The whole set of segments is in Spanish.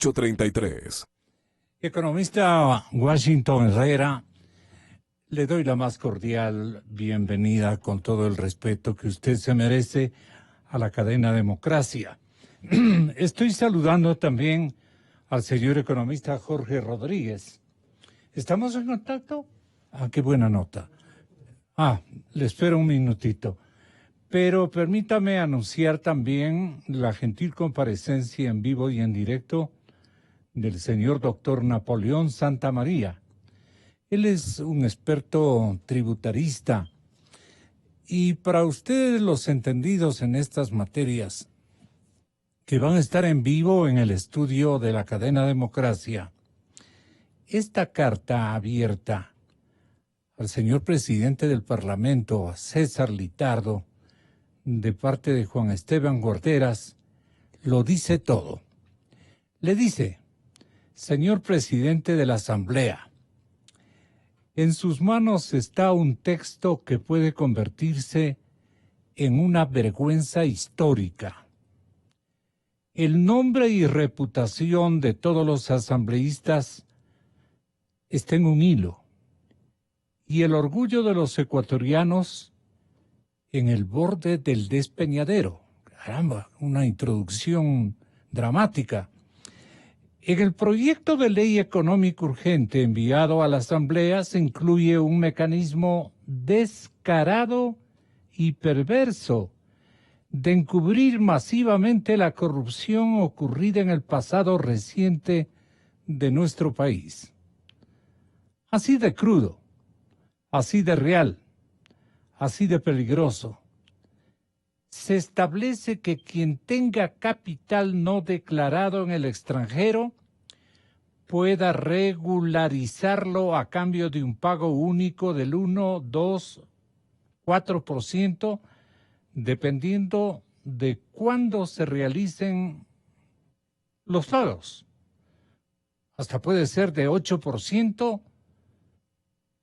833. Economista Washington Herrera, le doy la más cordial bienvenida con todo el respeto que usted se merece a la cadena Democracia. Estoy saludando también al señor economista Jorge Rodríguez. ¿Estamos en contacto? Ah, qué buena nota. Le espero un minutito. Pero permítame anunciar también la gentil comparecencia en vivo y en directo del señor doctor Napoleón Santamaría. Él es un experto tributarista y para ustedes los entendidos en estas materias que van a estar en vivo en el estudio de la cadena Democracia, esta carta abierta al señor presidente del Parlamento, César Litardo, de parte de Juan Esteban Guarderas, lo dice todo. Le dice: señor presidente de la Asamblea, en sus manos está un texto que puede convertirse en una vergüenza histórica. El nombre y reputación de todos los asambleístas está en un hilo, y el orgullo de los ecuatorianos en el borde del despeñadero. Caramba, una introducción dramática. En el proyecto de ley económico urgente enviado a la Asamblea se incluye un mecanismo descarado y perverso de encubrir masivamente la corrupción ocurrida en el pasado reciente de nuestro país. Así de crudo, así de real, así de peligroso. Se establece que quien tenga capital no declarado en el extranjero pueda regularizarlo a cambio de un pago único del 1, 2, 4%, dependiendo de cuándo se realicen los pagos. Hasta puede ser de 8%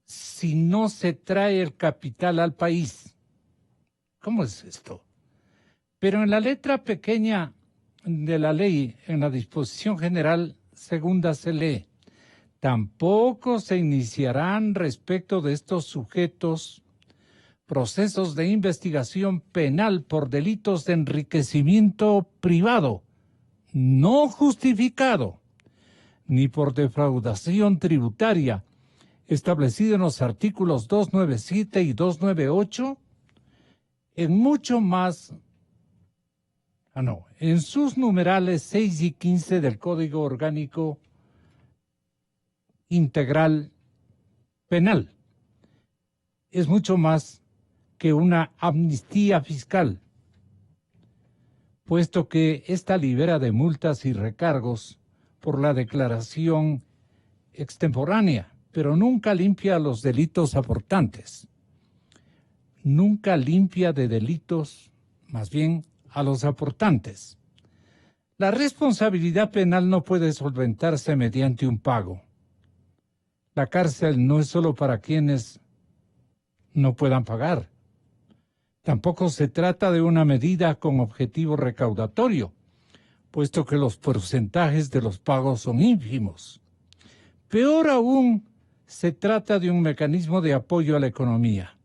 si no se trae el capital al país. ¿Cómo es esto? Pero en la letra pequeña de la ley, en la disposición general segunda se lee: tampoco se iniciarán respecto de estos sujetos procesos de investigación penal por delitos de enriquecimiento privado no justificado, ni por defraudación tributaria, establecido en los artículos 297 y 298, en sus numerales 6 y 15 del Código Orgánico Integral Penal. Es mucho más que una amnistía fiscal, puesto que esta libera de multas y recargos por la declaración extemporánea, pero nunca limpia los delitos aportantes. Nunca limpia de delitos, más bien a los aportantes. La responsabilidad penal no puede solventarse mediante un pago. La cárcel no es solo para quienes no puedan pagar. Tampoco se trata de una medida con objetivo recaudatorio, puesto que los porcentajes de los pagos son ínfimos. Peor aún, se trata de un mecanismo de apoyo a la economía,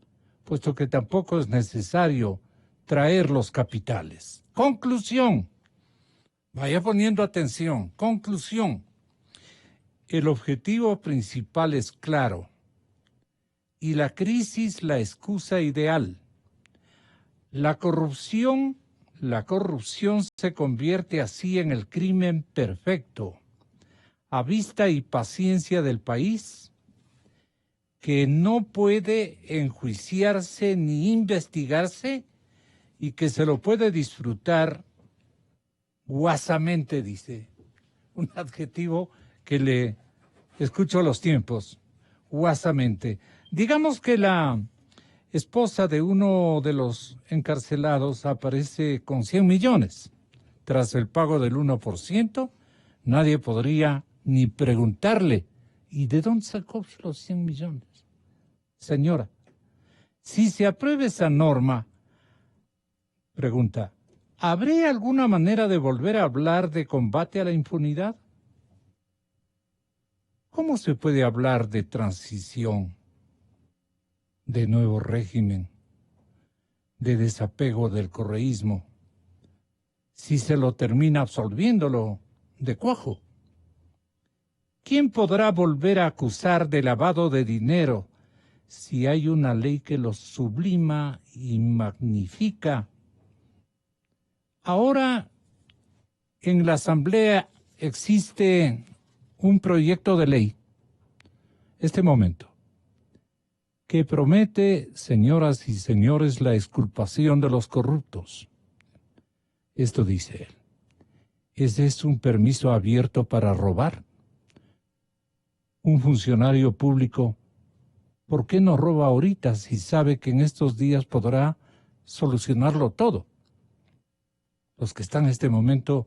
puesto que tampoco es necesario traer los capitales. Conclusión. Vaya poniendo atención. Conclusión. El objetivo principal es claro y la crisis la excusa ideal. La corrupción se convierte así en el crimen perfecto, a vista y paciencia del país, que no puede enjuiciarse ni investigarse y que se lo puede disfrutar guasamente, dice. Un adjetivo que le escucho a los tiempos, guasamente. Digamos que la esposa de uno de los encarcelados aparece con 100 millones. Tras el pago del 1%, nadie podría ni preguntarle: ¿y de dónde sacó los 100 millones? Señora, si se aprueba esa norma, pregunta, ¿habría alguna manera de volver a hablar de combate a la impunidad? ¿Cómo se puede hablar de transición, de nuevo régimen, de desapego del correísmo, si se lo termina absolviéndolo de cuajo? ¿Quién podrá volver a acusar de lavado de dinero si hay una ley que lo sublima y magnifica? Ahora en la Asamblea existe un proyecto de ley, este momento, que promete, señoras y señores, la exculpación de los corruptos. Esto dice él. ¿Ese es un permiso abierto para robar? Un funcionario público, ¿por qué no roba ahorita si sabe que en estos días podrá solucionarlo todo? Los que están en este momento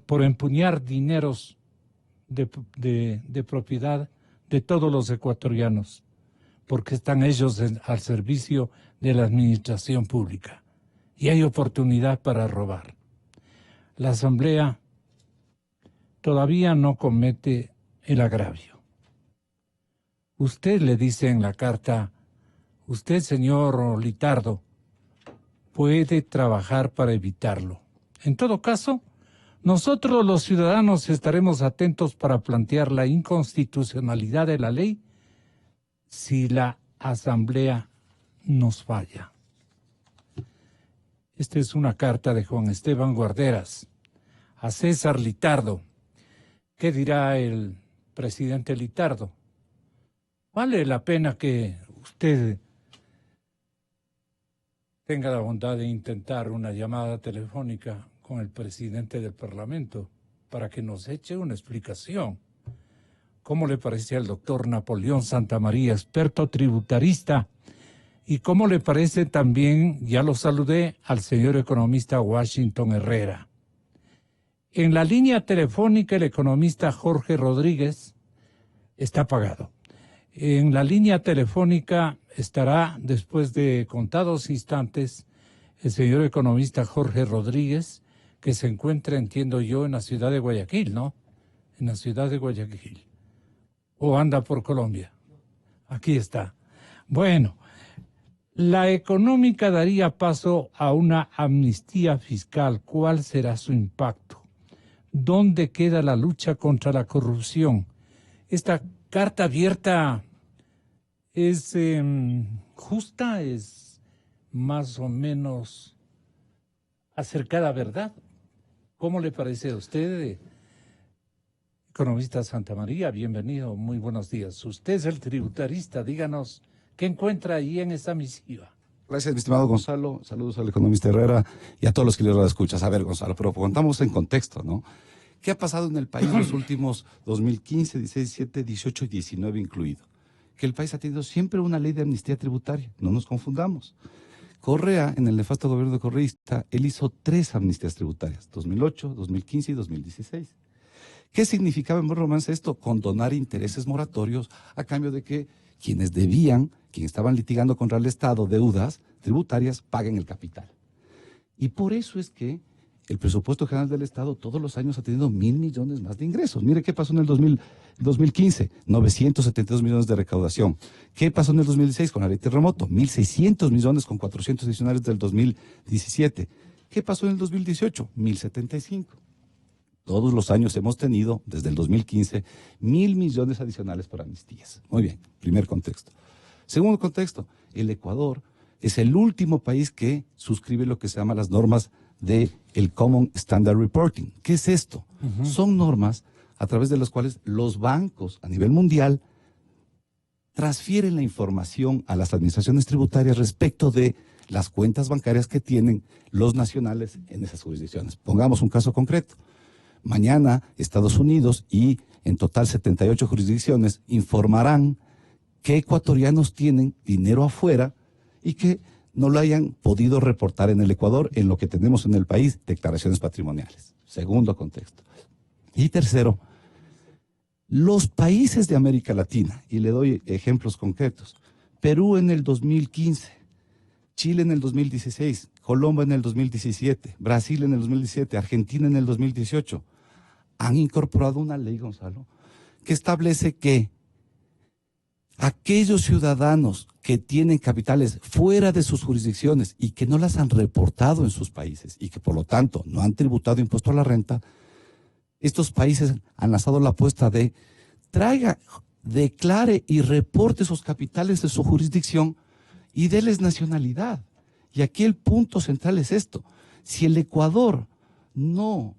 por empuñar dineros de propiedad de todos los ecuatorianos, porque están ellos al servicio de la administración pública y hay oportunidad para robar. La Asamblea todavía no comete el agravio. Usted le dice en la carta, usted, señor Litardo, puede trabajar para evitarlo. En todo caso, nosotros los ciudadanos estaremos atentos para plantear la inconstitucionalidad de la ley si la Asamblea nos falla. Esta es una carta de Juan Esteban Guarderas a César Litardo. ¿Qué dirá el presidente Litardo? Vale la pena que usted tenga la bondad de intentar una llamada telefónica con el presidente del Parlamento para que nos eche una explicación. ¿Cómo le parece al doctor Napoleón Santamaría, experto tributarista? ¿Y cómo le parece también, ya lo saludé, al señor economista Washington Herrera? En la línea telefónica el economista Jorge Rodríguez está apagado. En la línea telefónica estará, después de contados instantes, el señor economista Jorge Rodríguez, que se encuentra, entiendo yo, en la ciudad de Guayaquil, ¿no? En la ciudad de Guayaquil. ¿O anda por Colombia? Aquí está. Bueno, la económica daría paso a una amnistía fiscal. ¿Cuál será su impacto? ¿Dónde queda la lucha contra la corrupción? Esta carta abierta es justa, es más o menos acercada a verdad. ¿Cómo le parece a usted, economista Santamaría? Bienvenido, muy buenos días. Usted es el tributarista, díganos qué encuentra ahí en esa misiva. Gracias, mi estimado Gonzalo. Saludos al economista Herrera y a todos los que le escuchas. A ver, Gonzalo, pero contamos en contexto, ¿no? ¿Qué ha pasado en el país los últimos 2015, 16, 17, 18 y 19 incluido? Que el país ha tenido siempre una ley de amnistía tributaria, no nos confundamos. Correa, en el nefasto gobierno correísta, él hizo 3 amnistías tributarias, 2008, 2015 y 2016. ¿Qué significaba en buen romance esto? Condonar intereses moratorios a cambio de que quienes debían, quienes estaban litigando contra el Estado deudas tributarias, paguen el capital. Y por eso es que el presupuesto general del Estado todos los años ha tenido 1.000 millones más de ingresos. Mire qué pasó en el 2015, 972 millones de recaudación. ¿Qué pasó en el 2016 con la ley terremoto? 1.600 millones con 400 adicionales del 2017. ¿Qué pasó en el 2018? 1.075. Todos los años hemos tenido, desde el 2015, 1.000 millones adicionales por amnistías. Muy bien, primer contexto. Segundo contexto, el Ecuador es el último país que suscribe lo que se llama las normas del Common Standard Reporting. ¿Qué es esto? Son normas a través de las cuales los bancos a nivel mundial transfieren la información a las administraciones tributarias respecto de las cuentas bancarias que tienen los nacionales en esas jurisdicciones. Pongamos un caso concreto. Mañana Estados Unidos y en total 78 jurisdicciones informarán qué ecuatorianos tienen dinero afuera y que no lo hayan podido reportar en el Ecuador, en lo que tenemos en el país, declaraciones patrimoniales. Segundo contexto. Y tercero, los países de América Latina, y le doy ejemplos concretos, Perú en el 2015, Chile en el 2016, Colombia en el 2017, Brasil en el 2017, Argentina en el 2018, han incorporado una ley, Gonzalo, que establece que aquellos ciudadanos que tienen capitales fuera de sus jurisdicciones y que no las han reportado en sus países y que por lo tanto no han tributado impuesto a la renta, estos países han lanzado la apuesta de declare y reporte sus capitales de su jurisdicción y déles nacionalidad. Y aquí el punto central es esto: si el Ecuador no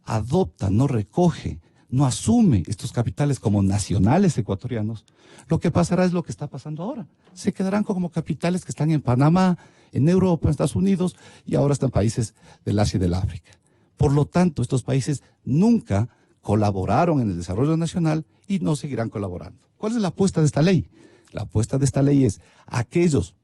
adopta, no recoge, no asume estos capitales como nacionales ecuatorianos, lo que pasará es lo que está pasando ahora. Se quedarán como capitales que están en Panamá, en Europa, en Estados Unidos, y ahora están en países del Asia y del África. Por lo tanto, estos países nunca colaboraron en el desarrollo nacional y no seguirán colaborando. ¿Cuál es la apuesta de esta ley? La apuesta de esta ley es aquellos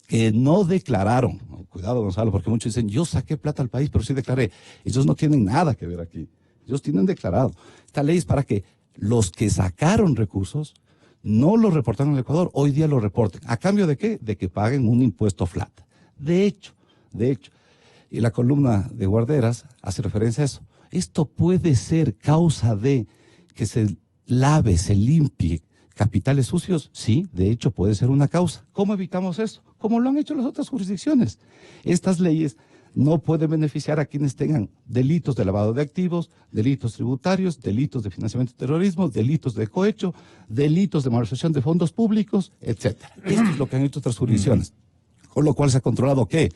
que no declararon, cuidado Gonzalo, porque muchos dicen, yo saqué plata al país, pero sí declaré. Ellos no tienen nada que ver aquí. Ellos tienen declarado. Esta ley es para que los que sacaron recursos no los reportaron al Ecuador, hoy día los reporten. ¿A cambio de qué? De que paguen un impuesto flat. De hecho, y la columna de Guarderas hace referencia a eso. Esto puede ser causa de que se lave, se limpie capitales sucios. Sí, de hecho puede ser una causa. ¿Cómo evitamos eso? Como lo han hecho las otras jurisdicciones. Estas leyes no pueden beneficiar a quienes tengan delitos de lavado de activos, delitos tributarios, delitos de financiamiento de terrorismo, delitos de cohecho, delitos de malversación de fondos públicos, etcétera. Esto es lo que han hecho otras jurisdicciones. Con lo cual se ha controlado ¿qué?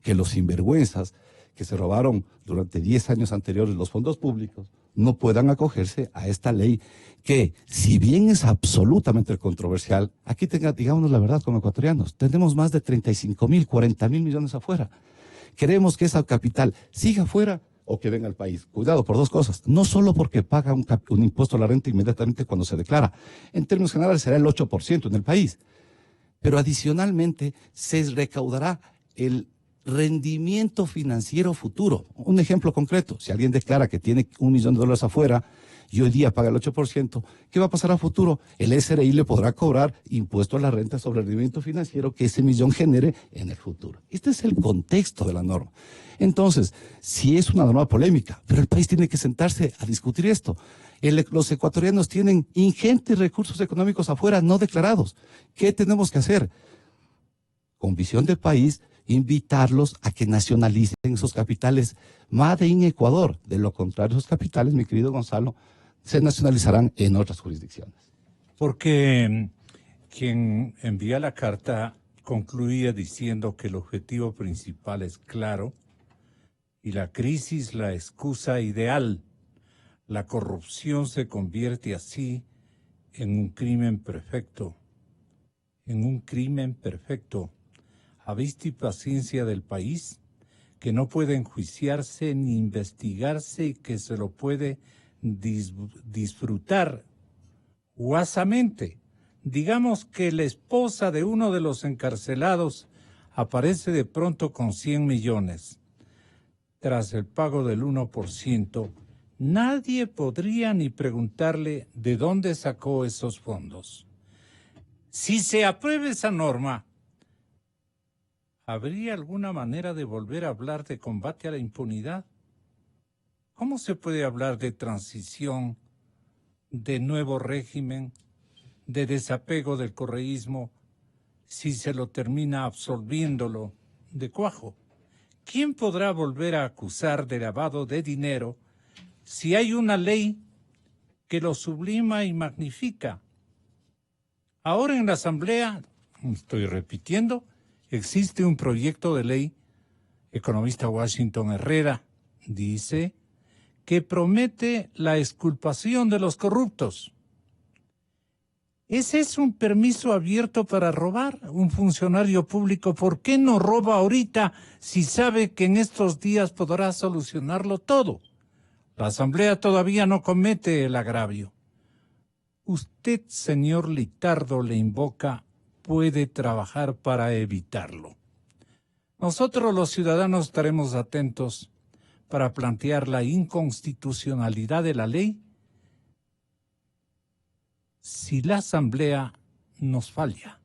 Que los sinvergüenzas que se robaron durante 10 años anteriores los fondos públicos no puedan acogerse a esta ley que, si bien es absolutamente controversial, aquí digámonos la verdad como ecuatorianos, tenemos más de 35.000, 40.000 millones afuera. Queremos que esa capital siga afuera o que venga al país. Cuidado por dos cosas, no solo porque paga un impuesto a la renta inmediatamente cuando se declara, en términos generales será el 8% en el país, pero adicionalmente se recaudará el rendimiento financiero futuro. Un ejemplo concreto: si alguien declara que tiene $1 millón afuera y hoy día paga el 8%, ¿qué va a pasar a futuro? El SRI le podrá cobrar impuesto a la renta sobre el rendimiento financiero que ese millón genere en el futuro. Este es el contexto de la norma. Entonces, sí es una norma polémica, pero el país tiene que sentarse a discutir esto. Los ecuatorianos tienen ingentes recursos económicos afuera no declarados. ¿Qué tenemos que hacer? Con visión de país, invitarlos a que nacionalicen esos capitales Made in Ecuador. De lo contrario, esos capitales, mi querido Gonzalo, se nacionalizarán en otras jurisdicciones. Porque quien envía la carta concluía diciendo que el objetivo principal es claro y la crisis la excusa ideal. La corrupción se convierte así en un crimen perfecto. A vista y paciencia del país, que no puede enjuiciarse ni investigarse y que se lo puede disfrutar guasamente. Digamos que la esposa de uno de los encarcelados aparece de pronto con 100 millones. Tras el pago del 1%, nadie podría ni preguntarle de dónde sacó esos fondos. Si se aprueba esa norma, ¿habría alguna manera de volver a hablar de combate a la impunidad? ¿Cómo se puede hablar de transición, de nuevo régimen, de desapego del correísmo, si se lo termina absolviéndolo de cuajo? ¿Quién podrá volver a acusar de lavado de dinero si hay una ley que lo sublima y magnifica? Ahora en la Asamblea, estoy repitiendo, existe un proyecto de ley, economista Washington Herrera dice, que promete la exculpación de los corruptos. ¿Ese es un permiso abierto para robar? Un funcionario público, ¿por qué no roba ahorita si sabe que en estos días podrá solucionarlo todo? La Asamblea todavía no comete el agravio. Usted, señor Litardo, le invoca, puede trabajar para evitarlo. Nosotros los ciudadanos estaremos atentos para plantear la inconstitucionalidad de la ley si la Asamblea nos falla.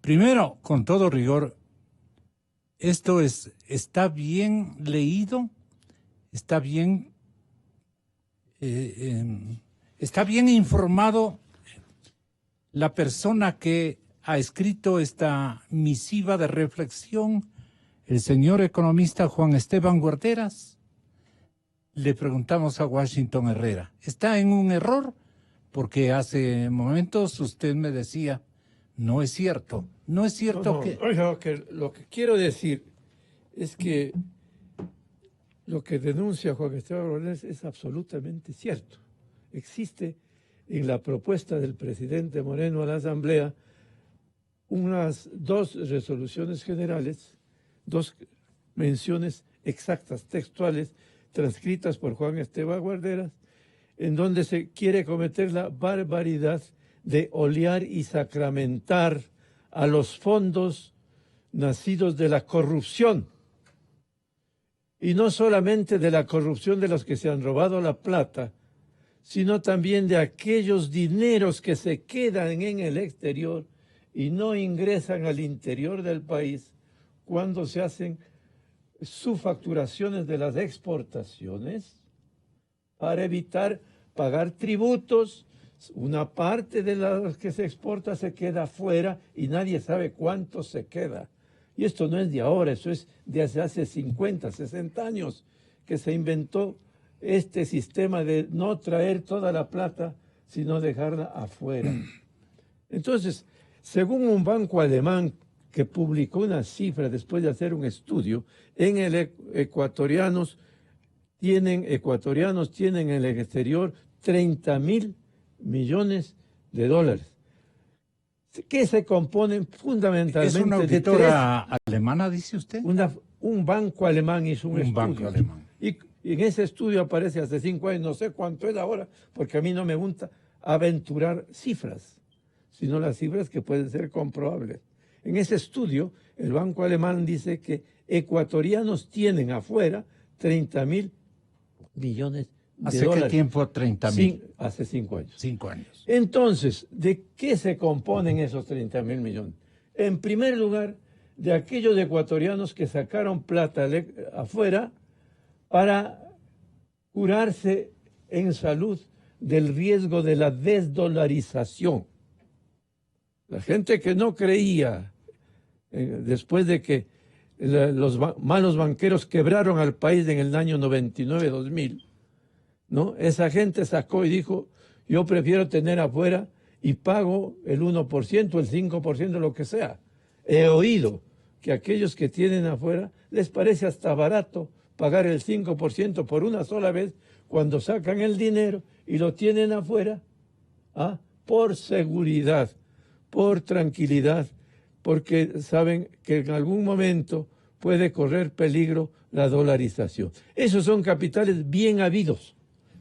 Primero, con todo rigor, esto está bien leído, está bien informado la persona que ha escrito esta misiva de reflexión, el señor economista Juan Esteban Guarderas. Le preguntamos a Washington Herrera, ¿está en un error? Porque hace momentos usted me decía, no es cierto, no es cierto que... Oiga, lo que quiero decir es que lo que denuncia Juan Esteban Guarderas es absolutamente cierto. Existe en la propuesta del presidente Moreno a la Asamblea unas 2 resoluciones generales, 2 menciones exactas, textuales, transcritas por Juan Esteban Guarderas, en donde se quiere cometer la barbaridad de olear y sacramentar a los fondos nacidos de la corrupción. Y no solamente de la corrupción de los que se han robado la plata, sino también de aquellos dineros que se quedan en el exterior y no ingresan al interior del país cuando se hacen subfacturaciones de las exportaciones para evitar pagar tributos. Una parte de lo que se exporta se queda afuera y nadie sabe cuánto se queda. Y esto no es de ahora, eso es de hace 50, 60 años que se inventó este sistema de no traer toda la plata, sino dejarla afuera. Entonces, según un banco alemán que publicó una cifra después de hacer un estudio, en el ecuatorianos tienen en el exterior 30.000 millones de dólares, que se componen fundamentalmente ¿Es una auditora alemana, dice usted? Un banco alemán hizo un estudio. Banco alemán. Y en ese estudio aparece hace 5 años, no sé cuánto es ahora, porque a mí no me gusta aventurar cifras, sino las cifras que pueden ser comprobables. En ese estudio, el banco alemán dice que ecuatorianos tienen afuera 30.000 millones de dólares. ¿Hace qué tiempo 30.000? Hace 5 años. 5 años. Entonces, ¿de qué se componen esos 30.000 millones? En primer lugar, de aquellos ecuatorianos que sacaron plata afuera para curarse en salud del riesgo de la desdolarización. La gente que no creía, después de que los malos banqueros quebraron al país en el año 99-2000, ¿no? Esa gente sacó y dijo, yo prefiero tener afuera y pago el 1%, el 5%, lo que sea. He oído que aquellos que tienen afuera les parece hasta barato pagar el 5% por una sola vez cuando sacan el dinero y lo tienen afuera, por seguridad, por tranquilidad, porque saben que en algún momento puede correr peligro la dolarización. Esos son capitales bien habidos,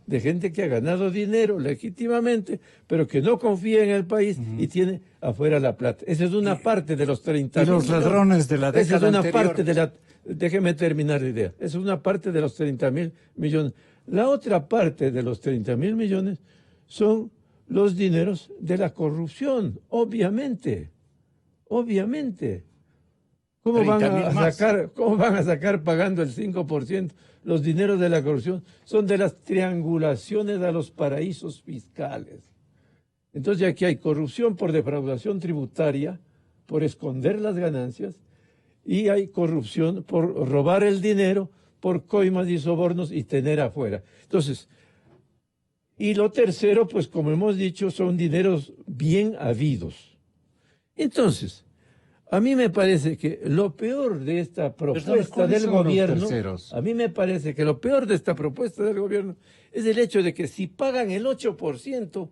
de gente que ha ganado dinero legítimamente, pero que no confía en el país y tiene afuera la plata. Esa es una parte de los 30. Y los ladrones de la década Esa es una anterior. parte de la... Déjeme terminar la idea. Esa es una parte de los 30.000 millones. La otra parte de los 30.000 millones son los dineros de la corrupción, obviamente. Obviamente. ¿Cómo van a sacar pagando el 5% los dineros de la corrupción? Son de las triangulaciones a los paraísos fiscales. Entonces aquí hay corrupción por defraudación tributaria, por esconder las ganancias, y hay corrupción por robar el dinero, por coimas y sobornos y tener afuera. Entonces, y lo tercero, pues como hemos dicho, son dineros bien habidos. Entonces, a mí me parece que lo peor de esta propuesta del gobierno, es el hecho de que si pagan el 8%,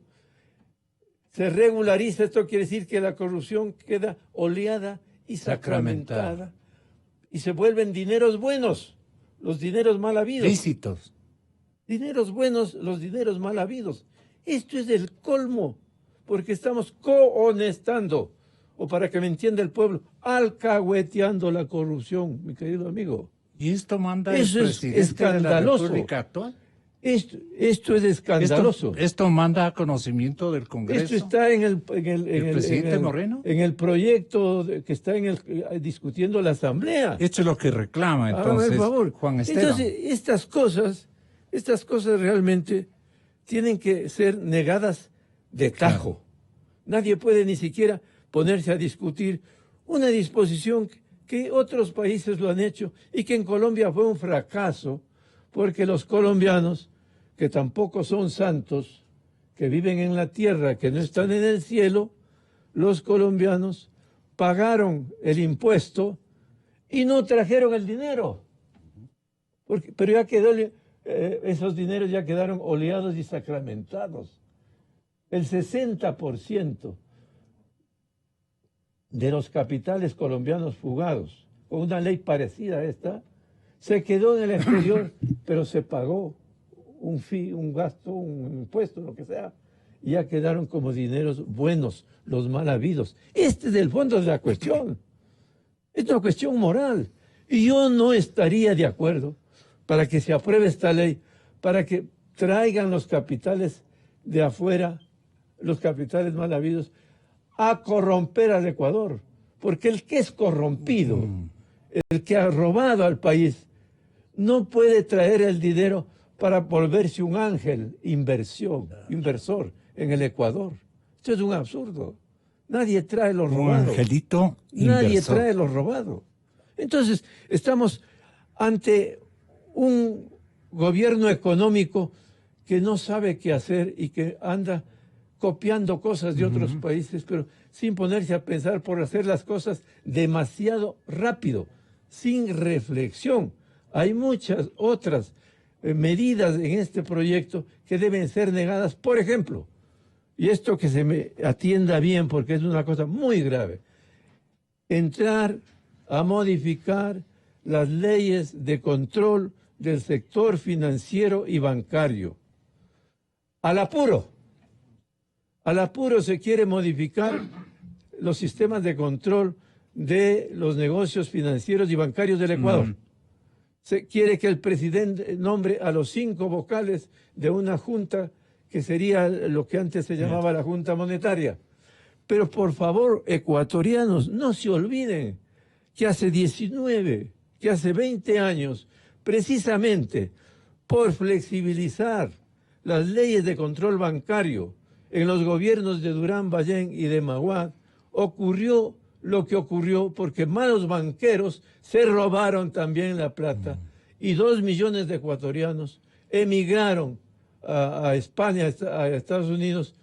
se regulariza. Esto quiere decir que la corrupción queda oleada y sacramentada. Y se vuelven dineros buenos, los dineros mal habidos. Lícitos. Dineros buenos, los dineros mal habidos. Esto es el colmo, porque estamos cohonestando, o para que me entienda el pueblo, alcahueteando la corrupción, mi querido amigo. ¿Y esto manda Eso el es presidente escandaloso. de la República actual? Esto es escandaloso. Esto manda a conocimiento del Congreso. Esto está en el presidente Moreno. En el proyecto que está discutiendo la Asamblea. Esto es lo que reclama entonces Juan Esteban. Entonces, estas cosas realmente tienen que ser negadas de tajo. Claro. Nadie puede ni siquiera ponerse a discutir una disposición que otros países lo han hecho y que en Colombia fue un fracaso, porque los colombianos, que tampoco son santos, que viven en la tierra, que no están en el cielo, los colombianos pagaron el impuesto y no trajeron el dinero. Pero ya quedó, esos dineros ya quedaron oleados y sacramentados. El 60% de los capitales colombianos fugados, con una ley parecida a esta, se quedó en el exterior, pero se pagó un gasto, un impuesto, lo que sea, y ya quedaron como dineros buenos, los mal habidos. Este es el fondo de la cuestión. Es una cuestión moral. Y yo no estaría de acuerdo para que se apruebe esta ley, para que traigan los capitales de afuera, los capitales mal habidos, a corromper al Ecuador. Porque el que es corrompido, el que ha robado al país, no puede traer el dinero para volverse un ángel inversor en el Ecuador. Esto es un absurdo. Nadie trae lo robado. Un angelito inversor. Nadie trae lo robado. Entonces, estamos ante un gobierno económico que no sabe qué hacer y que anda copiando cosas de otros países, pero sin ponerse a pensar por hacer las cosas demasiado rápido, sin reflexión. Hay muchas otras medidas en este proyecto que deben ser negadas. Por ejemplo, y esto que se me atienda bien porque es una cosa muy grave, entrar a modificar las leyes de control del sector financiero y bancario. Al apuro se quiere modificar los sistemas de control de los negocios financieros y bancarios del Ecuador. Se quiere que el presidente nombre a los 5 vocales de una junta que sería lo que antes se llamaba la Junta Monetaria. Pero por favor, ecuatorianos, no se olviden que hace 20 años, precisamente por flexibilizar las leyes de control bancario en los gobiernos de Durán Ballén y de Maguad, ocurrió lo que ocurrió porque malos banqueros se robaron también la plata y 2 millones de ecuatorianos emigraron a España, a Estados Unidos,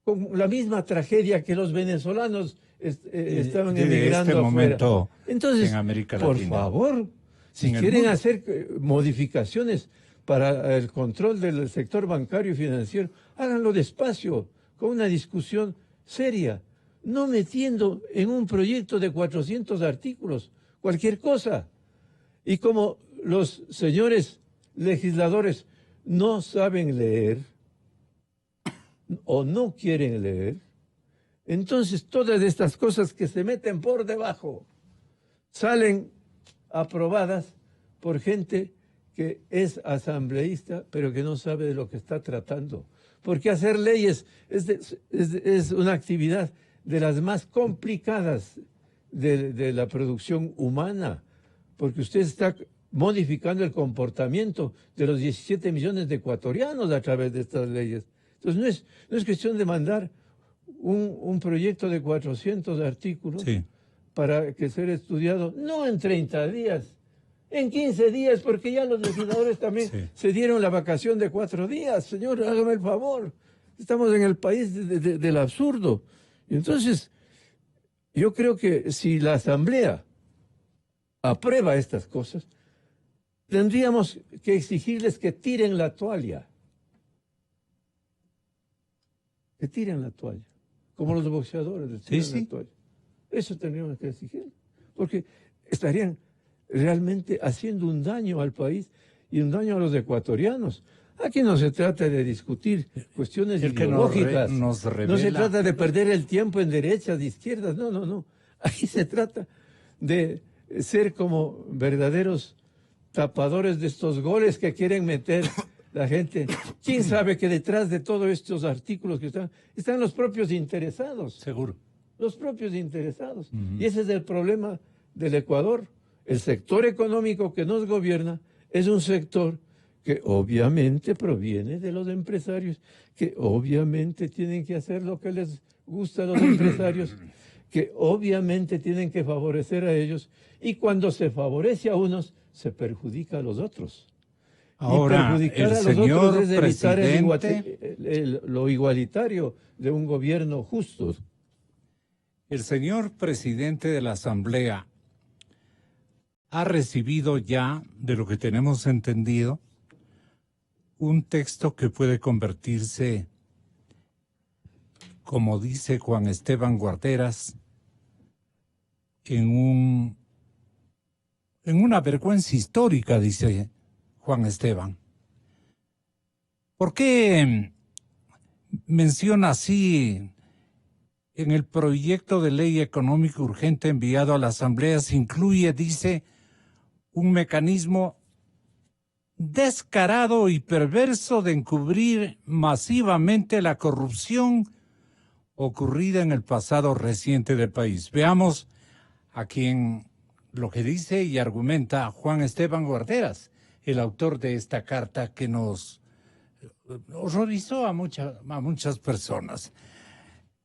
con la misma tragedia que los venezolanos estaban emigrando afuera. Entonces, en América por Latina. favor, si quieren hacer modificaciones para el control del sector bancario y financiero, háganlo despacio, con una discusión seria, no metiendo en un proyecto de 400 artículos cualquier cosa. Y como los señores legisladores no saben leer o no quieren leer, entonces todas estas cosas que se meten por debajo salen aprobadas por gente que es asambleísta, pero que no sabe de lo que está tratando. Porque hacer leyes es una actividad de las más complicadas de la producción humana, porque usted está modificando el comportamiento de los 17 millones de ecuatorianos a través de estas leyes. Entonces no es cuestión de mandar un proyecto de 400 artículos para que sea estudiado, no en 30 días, en 15 días, porque ya los legisladores también se dieron la vacación de 4 días. Señor, hágame el favor. Estamos en el país del absurdo. Y entonces, yo creo que si la Asamblea aprueba estas cosas, tendríamos que exigirles que tiren la toalla. Que tiren la toalla. Como los boxeadores tiran la toalla. Eso tendríamos que exigir. Porque estarían realmente haciendo un daño al país y un daño a los ecuatorianos. Aquí no se trata de discutir cuestiones ideológicas, no se trata de perder el tiempo en derechas, de izquierdas, no. Aquí se trata de ser como verdaderos tapadores de estos goles que quieren meter la gente. ¿Quién sabe que detrás de todos estos artículos que están los propios interesados? Seguro. Los propios interesados. Y ese es el problema del Ecuador. El sector económico que nos gobierna es un sector que obviamente proviene de los empresarios, que obviamente tienen que hacer lo que les gusta a los empresarios, que obviamente tienen que favorecer a ellos, y cuando se favorece a unos, se perjudica a los otros. Ahora, y perjudicar el a los señor otros es evitar presidente, lo igualitario de un gobierno justo. el señor presidente de la Asamblea ha recibido ya, de lo que tenemos entendido, un texto que puede convertirse, como dice Juan Esteban Guarderas, en una vergüenza histórica, dice Juan Esteban. ¿Por qué menciona así en el proyecto de ley económica urgente enviado a la Asamblea? Se incluye, dice, un mecanismo descarado y perverso de encubrir masivamente la corrupción ocurrida en el pasado reciente del país. Veamos a quien lo que dice y argumenta Juan Esteban Guarderas, el autor de esta carta que nos horrorizó a muchas personas.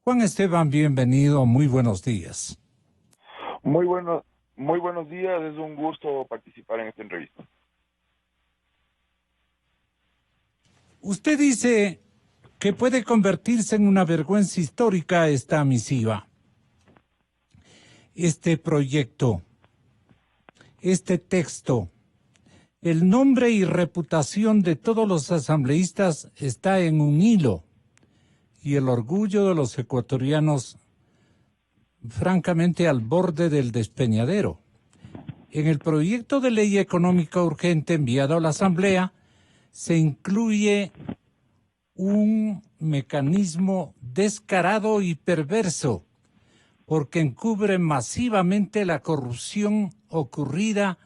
Juan Esteban, bienvenido, muy buenos días. Muy buenos días, es un gusto participar en esta entrevista. Usted dice que puede convertirse en una vergüenza histórica esta misiva, este proyecto, este texto. El nombre y reputación de todos los asambleístas está en un hilo y el orgullo de los ecuatorianos francamente al borde del despeñadero. En el proyecto de ley económica urgente enviado a la Asamblea se incluye un mecanismo descarado y perverso porque encubre masivamente la corrupción ocurrida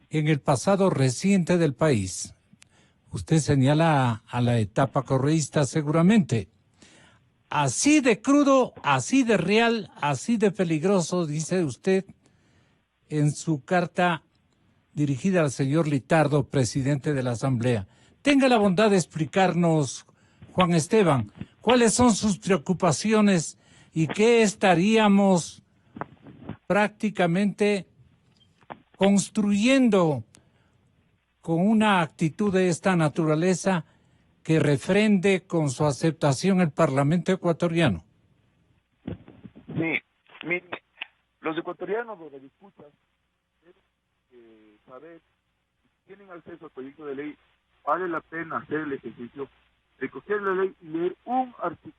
en el pasado reciente del país. Usted señala a la etapa correísta seguramente. Así de crudo, así de real, así de peligroso, dice usted en su carta dirigida al señor Litardo, presidente de la Asamblea. Tenga la bondad de explicarnos, Juan Esteban, cuáles son sus preocupaciones y qué estaríamos prácticamente construyendo con una actitud de esta naturaleza que refrende con su aceptación el Parlamento ecuatoriano. Sí, mire, los ecuatorianos, los radioescuchas, deben saber, si tienen acceso al proyecto de ley, vale la pena hacer el ejercicio de coger la ley y leer un artículo.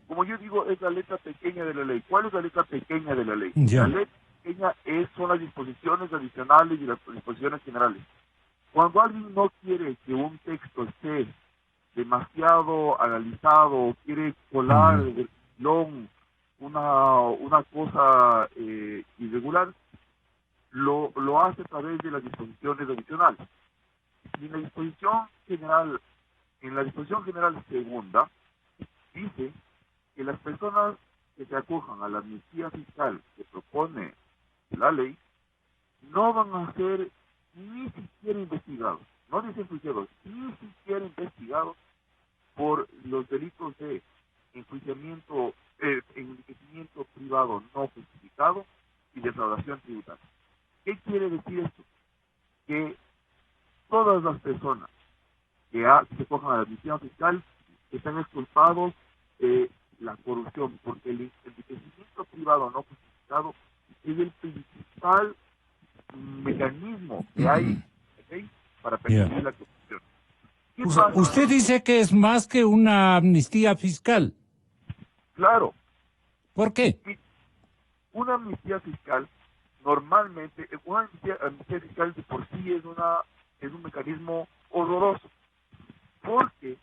Como yo digo, es la letra pequeña de la ley. ¿Cuál es la letra pequeña de la ley? Ya. La letra pequeña son las disposiciones adicionales y las disposiciones generales. Cuando alguien no quiere que un texto esté demasiado analizado, quiere colar del pilón una cosa irregular, lo hace a través de las disposiciones adicionales. Y en la disposición general segunda, dice que las personas que se acojan a la amnistía fiscal que propone la ley no van a ser ni siquiera investigados, no dicen enjuiciados, ni siquiera investigados por los delitos de enjuiciamiento privado no justificado y defraudación tributaria. ¿Qué quiere decir esto? Que todas las personas que se cojan a la admisión fiscal están exculpados de la corrupción, porque el enriquecimiento privado no justificado es el principal mecanismo que hay para perseguir la corrupción. Usted dice que es más que una amnistía fiscal. Claro. ¿Por qué? Una amnistía fiscal, normalmente, una amnistía fiscal de por sí es un mecanismo horroroso, porque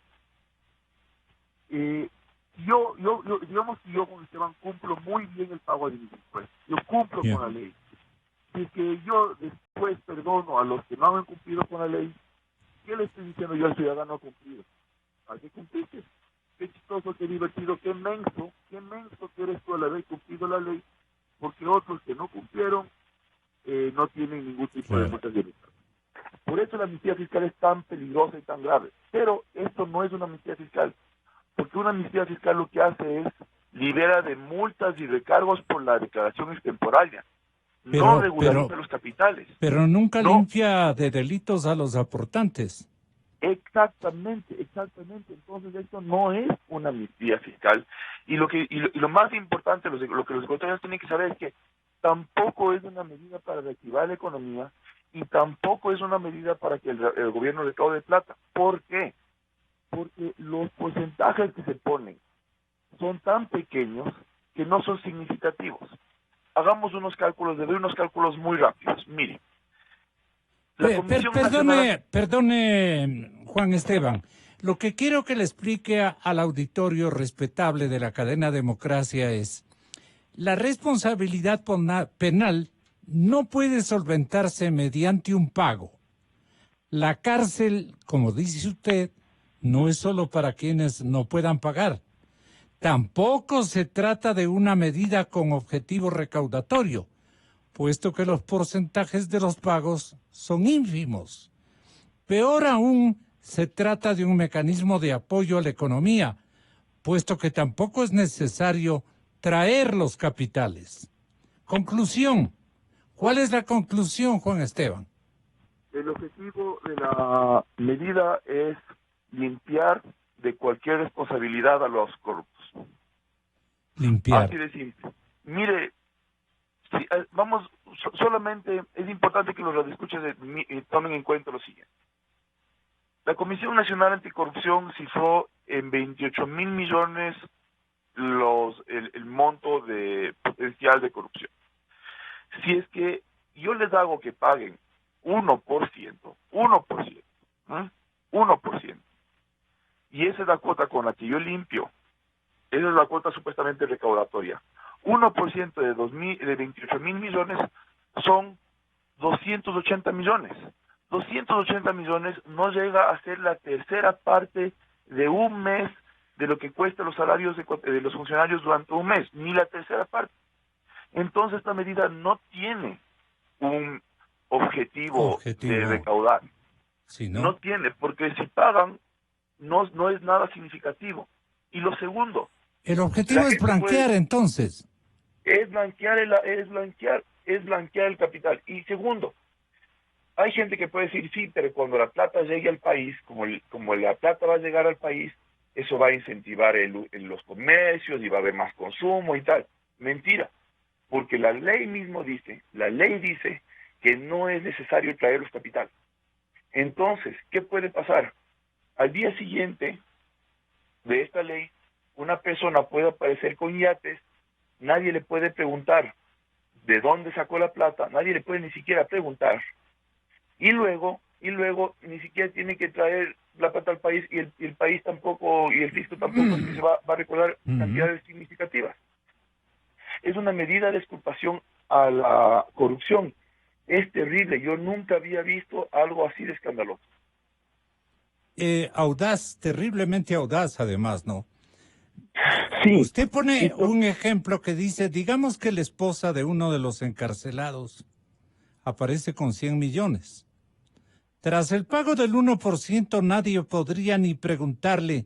digamos que yo con Esteban cumplo muy bien el pago de mis impuestos, yo cumplo con la ley, si es que yo después perdono a los que no han cumplido con la ley, ¿qué le estoy diciendo yo al ciudadano cumplido? Hay que cumplirse. Qué chistoso, qué divertido, qué menso que eres tú al haber cumplido la ley, porque otros que no cumplieron no tienen ningún tipo de multas de libertad. Por eso la amnistía fiscal es tan peligrosa y tan grave. Pero esto no es una amnistía fiscal, porque una amnistía fiscal lo que hace es libera de multas y recargos por la declaración extemporánea. No regulariza los capitales. Pero nunca limpia de delitos a los aportantes. Exactamente. Entonces esto no es una amnistía fiscal. Y lo más importante, lo que los ecuatorianos tienen que saber es que tampoco es una medida para reactivar la economía y tampoco es una medida para que el gobierno recaude plata. ¿Por qué? Porque los porcentajes que se ponen son tan pequeños que no son significativos. Hagamos unos cálculos, le doy unos cálculos muy rápidos. Mire, Perdone, Juan Esteban. Lo que quiero que le explique al auditorio respetable de la cadena Democracia es: la responsabilidad penal no puede solventarse mediante un pago. La cárcel, como dice usted, no es solo para quienes no puedan pagar. Tampoco se trata de una medida con objetivo recaudatorio, puesto que los porcentajes de los pagos son ínfimos. Peor aún, se trata de un mecanismo de apoyo a la economía, puesto que tampoco es necesario traer los capitales. Conclusión. ¿Cuál es la conclusión, Juan Esteban? El objetivo de la medida es limpiar de cualquier responsabilidad a los corruptos. Limpiar. Así de simple. Mire, solamente es importante que los radioescuchas tomen en cuenta lo siguiente. La Comisión Nacional Anticorrupción cifró en 28.000 millones el monto de potencial de corrupción. Si es que yo les hago que paguen 1%, y esa es la cuota con la que yo limpio, esa es la cuota supuestamente recaudatoria. 1% de 28.000 millones son 280 millones. 280 millones no llega a ser la tercera parte de un mes de lo que cuesta los salarios de los funcionarios durante un mes, ni la tercera parte. Entonces esta medida no tiene un objetivo de recaudar. Sí, ¿no? No tiene, porque si pagan no es nada significativo. Y lo segundo, el objetivo es blanquear, entonces. Es blanquear el capital. Y segundo, hay gente que puede decir, sí, pero cuando la plata llegue al país, como la plata va a llegar al país, eso va a incentivar los comercios y va a haber más consumo y tal. Mentira, porque la ley dice que no es necesario traer los capitales. Entonces, ¿qué puede pasar? Al día siguiente de esta ley, una persona puede aparecer con yates, nadie le puede preguntar de dónde sacó la plata, nadie le puede ni siquiera preguntar, y luego ni siquiera tiene que traer la plata al país, y el país tampoco, y el fisco tampoco se va a recordar cantidades significativas. Es una medida de exculpación a la corrupción. Es terrible, yo nunca había visto algo así de escandaloso. Audaz, terriblemente audaz además, ¿no? Sí. Usted pone un ejemplo que dice, digamos que la esposa de uno de los encarcelados aparece con 100 millones. Tras el pago del 1%, nadie podría ni preguntarle,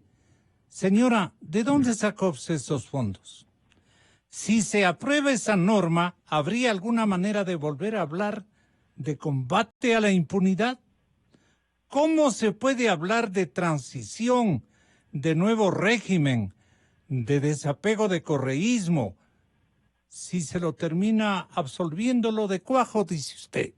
señora, ¿de dónde sacó usted esos fondos? Si se aprueba esa norma, ¿habría alguna manera de volver a hablar de combate a la impunidad? ¿Cómo se puede hablar de transición, de nuevo régimen, de desapego de correísmo, si se lo termina absolviéndolo de cuajo, dice usted?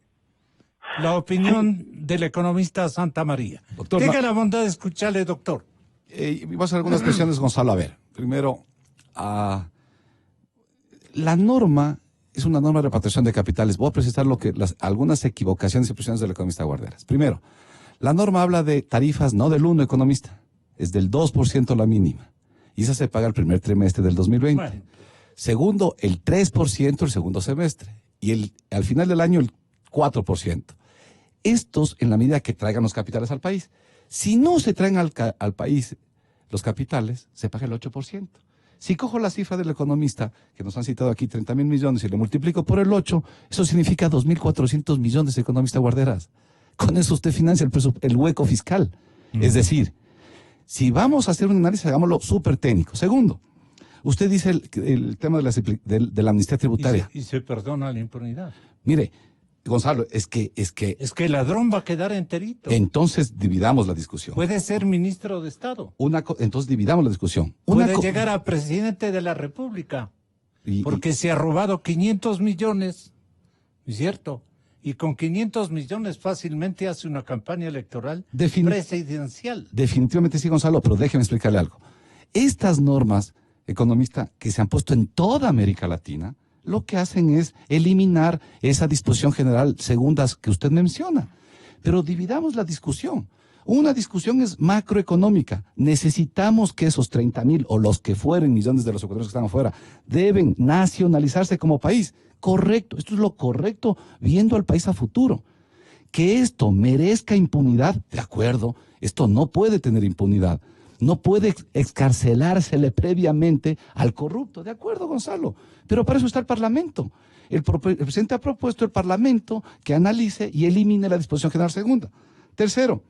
La opinión del economista Santa María. Doctor, tenga la bondad de escucharle, doctor. Vamos a hacer algunas cuestiones, Gonzalo. A ver, primero, la norma es una norma de repatriación de capitales. Voy a precisar algunas equivocaciones y presiones del economista Guarderas. Primero, la norma habla de tarifas no del 1, economista, es del 2% la mínima. Y esa se paga el primer trimestre del 2020. Bueno. Segundo, el 3% el segundo semestre. y al final del año el 4%. Estos en la medida que traigan los capitales al país. Si no se traen al país los capitales, se paga el 8%. Si cojo la cifra del economista, que nos han citado aquí 30.000 millones, y le multiplico por el 8, eso significa 2.400 millones, economista Guarderas. Con eso usted financia el hueco fiscal. Es decir, si vamos a hacer un análisis, hagámoslo súper técnico. Segundo, usted dice el tema de la amnistía tributaria. Y se perdona la impunidad. Mire, Gonzalo, es que Es que el ladrón va a quedar enterito. entonces dividamos la discusión. Puede ser ministro de Estado. Entonces dividamos la discusión. Puede llegar a presidente de la República. Porque se ha robado 500 millones, ¿es cierto? Y con 500 millones fácilmente hace una campaña electoral presidencial. Definitivamente sí, Gonzalo, pero déjeme explicarle algo. Estas normas, economista, que se han puesto en toda América Latina, lo que hacen es eliminar esa disposición general segunda que usted menciona. Pero dividamos la discusión. Una discusión es macroeconómica. Necesitamos que esos 30.000 o los que fueren millones de los ecuatorianos que están afuera deben nacionalizarse como país. Correcto, esto es lo correcto viendo al país a futuro. Que esto merezca impunidad, de acuerdo, esto no puede tener impunidad. No puede excarcelársele previamente al corrupto, de acuerdo, Gonzalo. Pero para eso está el Parlamento. El presidente ha propuesto el Parlamento que analice y elimine la disposición general segunda. Tercero,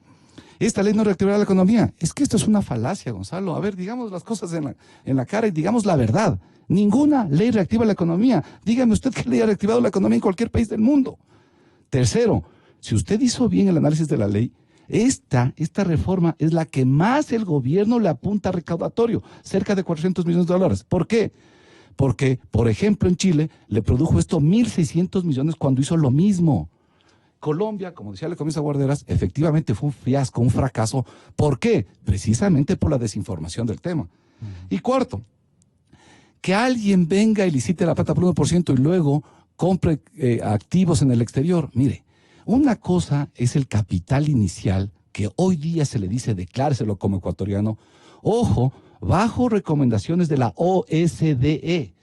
esta ley no reactivará la economía. Es que esto es una falacia, Gonzalo. A ver, digamos las cosas en la cara y digamos la verdad. Ninguna ley reactiva la economía. Dígame usted qué ley ha reactivado la economía en cualquier país del mundo. Tercero, si usted hizo bien el análisis de la ley, esta reforma es la que más el gobierno le apunta a recaudatorio, cerca de 400 millones de dólares. ¿Por qué? Porque, por ejemplo, en Chile le produjo esto 1.600 millones cuando hizo lo mismo. Colombia, como decía el economista Guarderas, efectivamente fue un fiasco, un fracaso. ¿Por qué? Precisamente por la desinformación del tema. Y cuarto, que alguien venga y licite la plata por 1% y luego compre activos en el exterior. Mire, una cosa es el capital inicial, que hoy día se le dice decláreselo como ecuatoriano, ojo, bajo recomendaciones de la OSDE,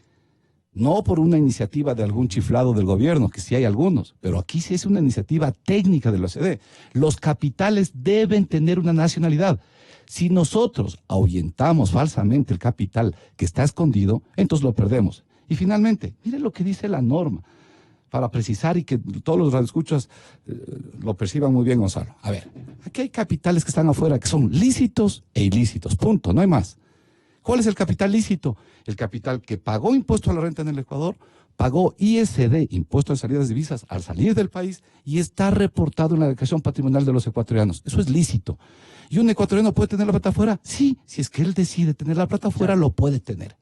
no por una iniciativa de algún chiflado del gobierno, que sí hay algunos, pero aquí sí es una iniciativa técnica de la OSDE. Los capitales deben tener una nacionalidad. Si nosotros ahuyentamos falsamente el capital que está escondido, entonces lo perdemos. Y finalmente, mire lo que dice la norma, para precisar y que todos los radioescuchas lo perciban muy bien, Gonzalo. A ver, aquí hay capitales que están afuera que son lícitos e ilícitos, punto, no hay más. ¿Cuál es el capital lícito? El capital que pagó impuesto a la renta en el Ecuador, pagó ISD, impuesto de salidas de divisas, al salir del país y está reportado en la declaración patrimonial de los ecuatorianos. Eso es lícito. ¿Y un ecuatoriano puede tener la plata afuera? Sí, si es que él decide tener la plata afuera, lo puede tener.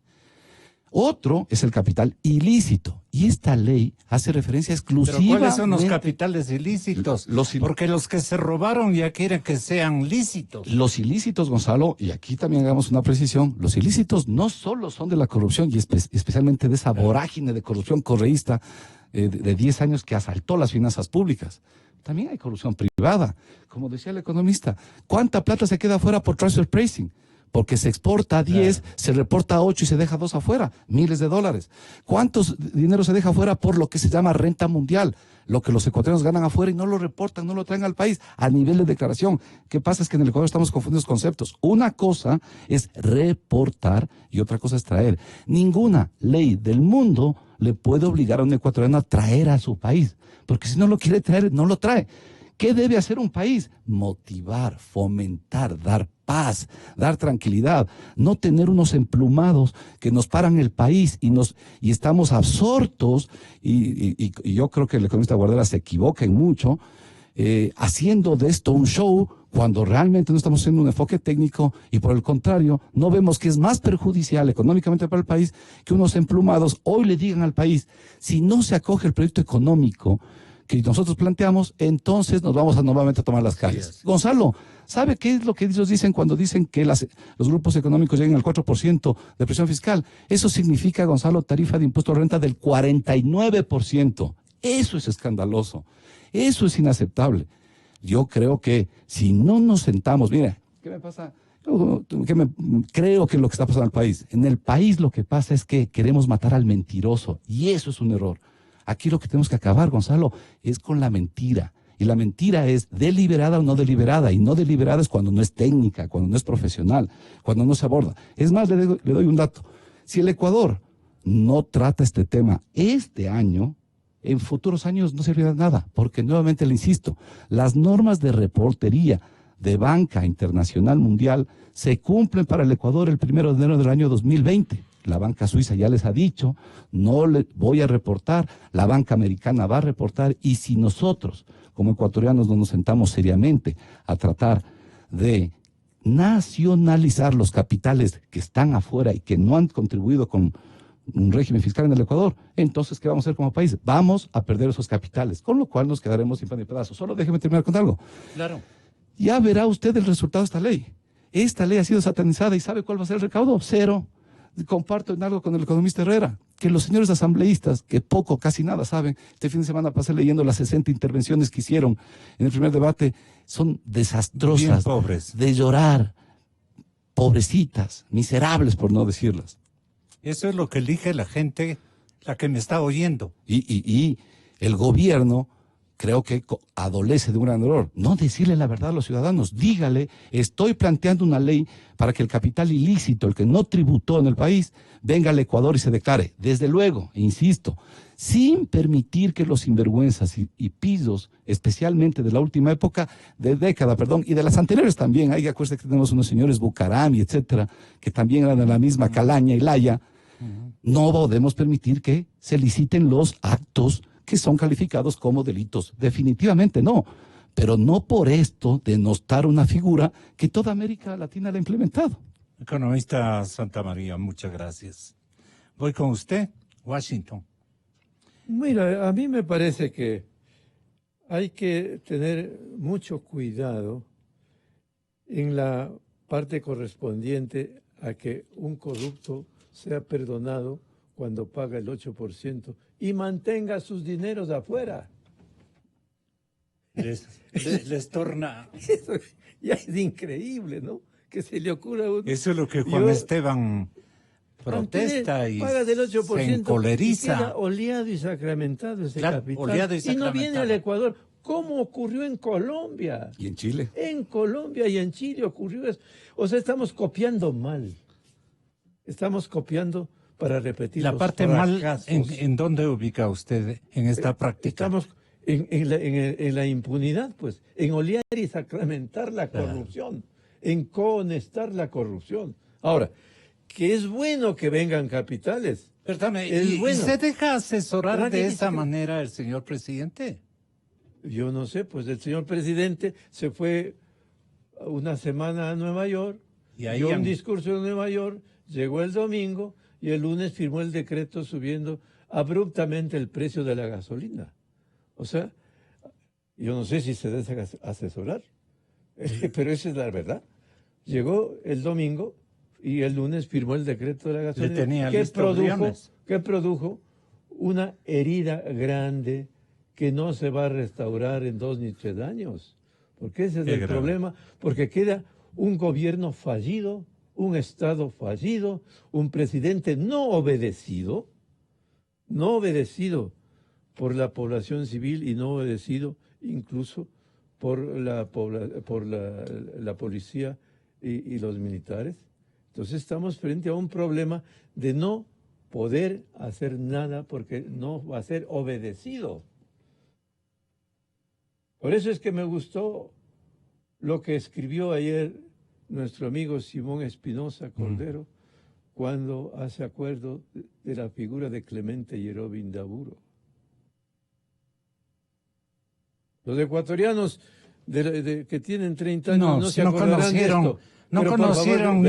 Otro es el capital ilícito. Y esta ley hace referencia exclusivamente... ¿Pero cuáles son los capitales ilícitos? Porque los que se robaron ya quieren que sean lícitos. Los ilícitos, Gonzalo, y aquí también hagamos una precisión, los ilícitos no solo son de la corrupción y especialmente de esa vorágine de corrupción correísta de 10 años que asaltó las finanzas públicas. También hay corrupción privada. Como decía el economista, ¿cuánta plata se queda afuera por transfer pricing? Porque se exporta a 10, se reporta a 8 y se deja 2 afuera, miles de dólares. ¿Cuántos dinero se deja afuera por lo que se llama renta mundial? Lo que los ecuatorianos ganan afuera y no lo reportan, no lo traen al país a nivel de declaración. ¿Qué pasa? Es que en el Ecuador estamos confundiendo conceptos. Una cosa es reportar y otra cosa es traer. Ninguna ley del mundo le puede obligar a un ecuatoriano a traer a su país, porque si no lo quiere traer, no lo trae. ¿Qué debe hacer un país? Motivar, fomentar, dar paz, dar tranquilidad, no tener unos emplumados que nos paran el país y estamos absortos, y yo creo que el economista Guardera se equivoca en mucho, haciendo de esto un show cuando realmente no estamos haciendo un enfoque técnico y por el contrario no vemos que es más perjudicial económicamente para el país que unos emplumados hoy le digan al país, si no se acoge el proyecto económico que nosotros planteamos, entonces nos vamos a nuevamente a tomar las calles. Gonzalo, ¿sabe qué es lo que ellos dicen cuando dicen que los grupos económicos lleguen al 4% de presión fiscal? Eso significa, Gonzalo, tarifa de impuesto a la renta del 49%. Eso es escandaloso. Eso es inaceptable. Yo creo que si no nos sentamos, mira, ¿qué me pasa? Creo que lo que está pasando en el país lo que pasa es que queremos matar al mentiroso y eso es un error. Aquí lo que tenemos que acabar, Gonzalo, es con la mentira. Y la mentira es deliberada o no deliberada. Y no deliberada es cuando no es técnica, cuando no es profesional, cuando no se aborda. Es más, le doy un dato. Si el Ecuador no trata este tema este año, en futuros años no servirá de nada, porque nuevamente le insisto, las normas de reportería de banca internacional mundial se cumplen para el Ecuador el 1 de enero del año 2020. La banca suiza ya les ha dicho, no le voy a reportar, la banca americana va a reportar, y si nosotros como ecuatorianos no nos sentamos seriamente a tratar de nacionalizar los capitales que están afuera y que no han contribuido con un régimen fiscal en el Ecuador, entonces, ¿qué vamos a hacer como país? Vamos a perder esos capitales, con lo cual nos quedaremos sin pan ni pedazo. Solo déjeme terminar con algo. Claro. Ya verá usted el resultado de esta ley. Esta ley ha sido satanizada y ¿sabe cuál va a ser el recaudo? Cero. Comparto en algo con el economista Herrera, que los señores asambleístas, que poco, casi nada saben, este fin de semana pasé leyendo las 60 intervenciones que hicieron en el primer debate, son desastrosas, Bien pobres. de llorar, pobrecitas, miserables por no decirlas. Eso es lo que elige la gente, la que me está oyendo. Y el gobierno creo que adolece de un gran error. No decirle la verdad a los ciudadanos. Dígale, estoy planteando una ley para que el capital ilícito, el que no tributó en el país, venga al Ecuador y se declare. Desde luego, insisto, sin permitir que los sinvergüenzas y pisos, especialmente de la última época, de década, perdón, y de las anteriores también, hay que acuérdense que tenemos unos señores Bucarami, etcétera, que también eran de la misma calaña y laya. No podemos permitir que se liciten los actos que son calificados como delitos. Definitivamente no. Pero no por esto denostar una figura que toda América Latina la ha implementado. Economista Santa María, muchas gracias. Voy con usted, Washington. Mira, a mí me parece que hay que tener mucho cuidado en la parte correspondiente a que un corrupto sea perdonado cuando paga el 8% y mantenga sus dineros afuera. Les torna... Eso ya es increíble, ¿no? Que se le ocurra a uno. Eso es lo que Juan Esteban protesta y paga del 8% se encoleriza. Y queda oleado y sacramentado ese capital. Oleado y no viene al Ecuador. ¿Cómo ocurrió en Colombia? ¿Y en Chile? En Colombia y en Chile ocurrió eso. O sea, estamos copiando mal. Estamos copiando para repetir la los parte mal, fracasos. ¿en dónde ubica usted en esta práctica? Estamos en la impunidad, pues, en olear y sacramentar la corrupción, en cohonestar la corrupción. Ahora, que es bueno que vengan capitales. Perdone, es bueno. ¿Y se deja asesorar ¿Verdad de que esa dice que- manera el señor presidente? Yo no sé, pues el señor presidente se fue una semana a Nueva York, Y ahí dio un han- discurso en Nueva York, llegó el domingo y el lunes firmó el decreto subiendo abruptamente el precio de la gasolina. O sea, yo no sé si se deja asesorar, pero esa es la verdad. Llegó el domingo y el lunes firmó el decreto de la gasolina tenía listos guiones. que produjo una herida grande que no se va a restaurar en 2 ni 3 años. Porque ese es Qué el grave. problema, porque queda un gobierno fallido, un Estado fallido, un presidente no obedecido por la población civil y no obedecido incluso por la policía y los militares. Entonces estamos frente a un problema de no poder hacer nada porque no va a ser obedecido. Por eso es que me gustó lo que escribió ayer nuestro amigo Simón Espinosa Cordero cuando hace acuerdo de la figura de Clemente Yerobi Daburo. Los ecuatorianos que tienen 30 años no se acordarán conocieron, de esto. no Pero, por favor, conocieron ni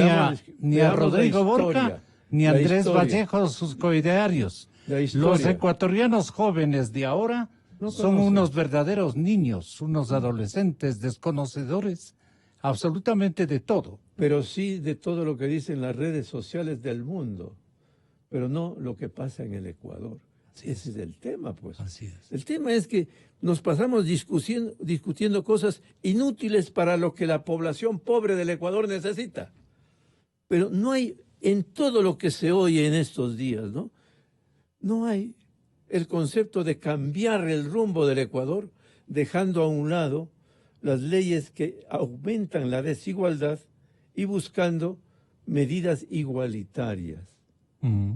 a veamos Rodrigo la historia, Borja ni a la Andrés historia, Vallejo, sus coidearios. la Los historia. ecuatorianos jóvenes de ahora No son conocen. unos verdaderos niños, unos adolescentes desconocedores absolutamente de todo. Pero sí de todo lo que dicen las redes sociales del mundo, pero no lo que pasa en el Ecuador. Ese es el tema, pues. Así es. El tema es que nos pasamos discutiendo cosas inútiles para lo que la población pobre del Ecuador necesita. Pero no hay, en todo lo que se oye en estos días, ¿no? No hay el concepto de cambiar el rumbo del Ecuador, dejando a un lado las leyes que aumentan la desigualdad y buscando medidas igualitarias.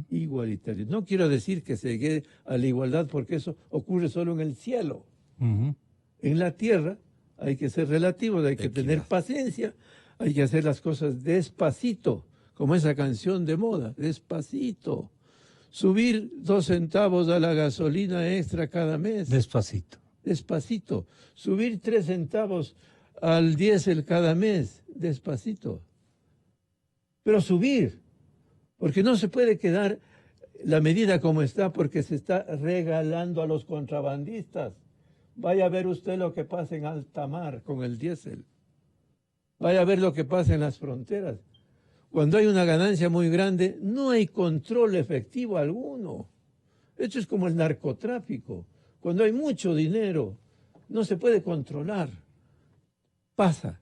Igualitarias. No quiero decir que se llegue a la igualdad porque eso ocurre solo en el cielo. En la tierra hay que ser relativos, hay que tener paciencia, hay que hacer las cosas despacito, como esa canción de moda, despacito. Subir 2 centavos a la gasolina extra cada mes. Despacito. Despacito. Subir 3 centavos al diésel cada mes. Despacito. Pero subir, porque no se puede quedar la medida como está, porque se está regalando a los contrabandistas. Vaya a ver usted lo que pasa en alta mar con el diésel. Vaya a ver lo que pasa en las fronteras. Cuando hay una ganancia muy grande, no hay control efectivo alguno. Esto es como el narcotráfico. Cuando hay mucho dinero, no se puede controlar. Pasa.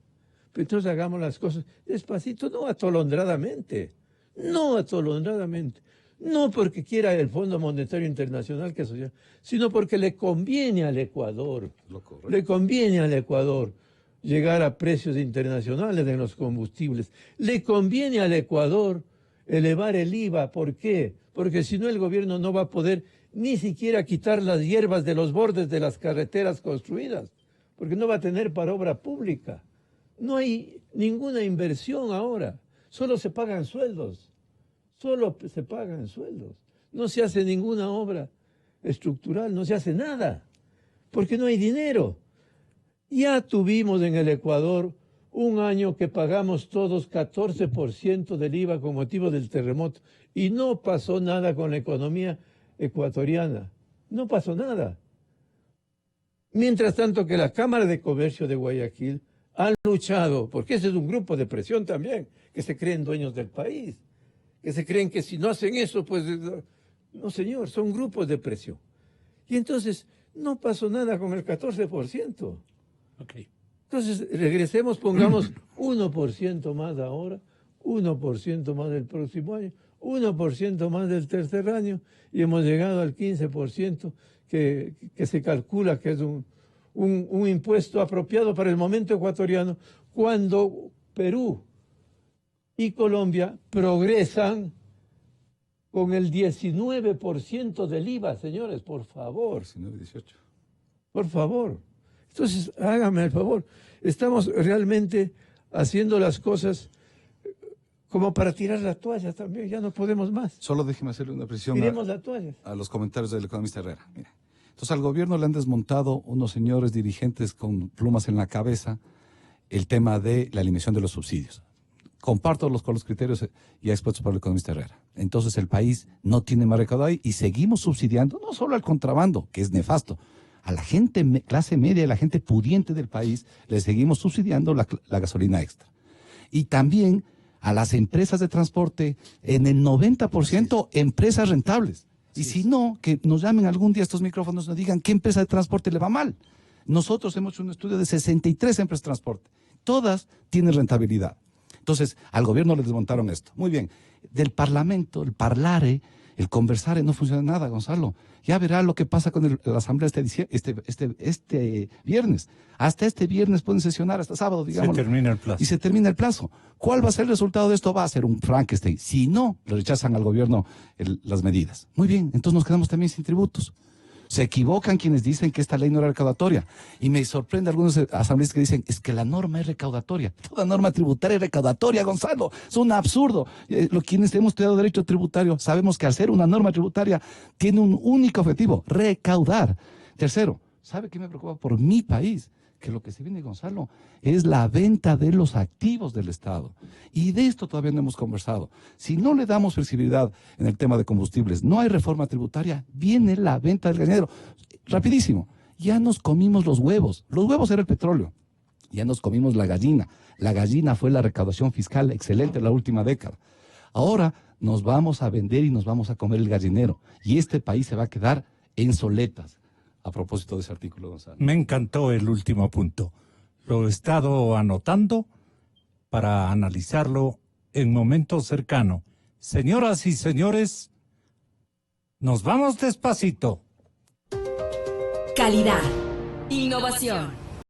Pero entonces hagamos las cosas despacito, no atolondradamente. No atolondradamente. No porque quiera el Fondo Monetario Internacional que social, sino porque le conviene al Ecuador. Le conviene al Ecuador llegar a precios internacionales de los combustibles. Le conviene al Ecuador elevar el IVA. ¿Por qué? Porque si no el gobierno no va a poder ni siquiera quitar las hierbas de los bordes de las carreteras construidas, porque no va a tener para obra pública. No hay ninguna inversión ahora, solo se pagan sueldos. Solo se pagan sueldos. No se hace ninguna obra estructural, no se hace nada, porque no hay dinero. Ya tuvimos en el Ecuador un año que pagamos todos 14% del IVA con motivo del terremoto y no pasó nada con la economía ecuatoriana. No pasó nada. Mientras tanto que la Cámara de Comercio de Guayaquil ha luchado, porque ese es un grupo de presión también, que se creen dueños del país, que se creen que si no hacen eso, pues no señor, son grupos de presión. Y entonces no pasó nada con el 14%. Okay. Entonces regresemos, pongamos 1% más ahora, 1% más del próximo año, 1% más del tercer año y hemos llegado al 15% que se calcula que es un impuesto apropiado para el momento ecuatoriano, cuando Perú y Colombia progresan con el 19% del IVA, señores, por favor. 19, 18. Por favor. Entonces, hágame el favor. Estamos realmente haciendo las cosas como para tirar la toalla también. Ya no podemos más. Solo déjeme hacerle una precisión Tiremos la toalla. a los comentarios del economista Herrera. Mira. Entonces, al gobierno le han desmontado unos señores dirigentes con plumas en la cabeza el tema de la eliminación de los subsidios. Comparto con los criterios ya expuestos por el economista Herrera. Entonces el país no tiene más recaudado ahí y seguimos subsidiando no solo al contrabando, que es nefasto, a la gente clase media y a la gente pudiente del país le seguimos subsidiando la gasolina extra. Y también a las empresas de transporte, en el 90% empresas rentables. Y si no, que nos llamen algún día estos micrófonos y nos digan qué empresa de transporte le va mal. Nosotros hemos hecho un estudio de 63 empresas de transporte. Todas tienen rentabilidad. Entonces, al gobierno le desmontaron esto. Muy bien. Del Parlamento, el parlare, el conversare, no funciona nada, Gonzalo. Ya verá lo que pasa con la asamblea este viernes. Hasta este viernes pueden sesionar, hasta sábado, digamos. Se termina el plazo. Y se termina el plazo. ¿Cuál va a ser el resultado de esto? Va a ser un Frankenstein. Si no, le rechazan al gobierno las medidas. Muy bien, entonces nos quedamos también sin tributos. Se equivocan quienes dicen que esta ley no era recaudatoria. Y me sorprende algunos asambleístas que dicen, es que la norma es recaudatoria. Toda norma tributaria es recaudatoria, Gonzalo. Es un absurdo. Quienes hemos estudiado derecho tributario sabemos que al ser una norma tributaria tiene un único objetivo, recaudar. Tercero, ¿sabe qué me preocupa por mi país? Que lo que se viene, Gonzalo, es la venta de los activos del Estado. Y de esto todavía no hemos conversado. Si no le damos flexibilidad en el tema de combustibles, no hay reforma tributaria, viene la venta del gallinero. Rapidísimo, ya nos comimos los huevos. Los huevos era el petróleo. Ya nos comimos la gallina. La gallina fue la recaudación fiscal excelente en la última década. Ahora nos vamos a vender y nos vamos a comer el gallinero. Y este país se va a quedar en soletas. A propósito de ese artículo, Gonzalo. Me encantó el último punto. Lo he estado anotando para analizarlo en momento cercano. Señoras y señores, nos vamos despacito. Calidad. Innovación.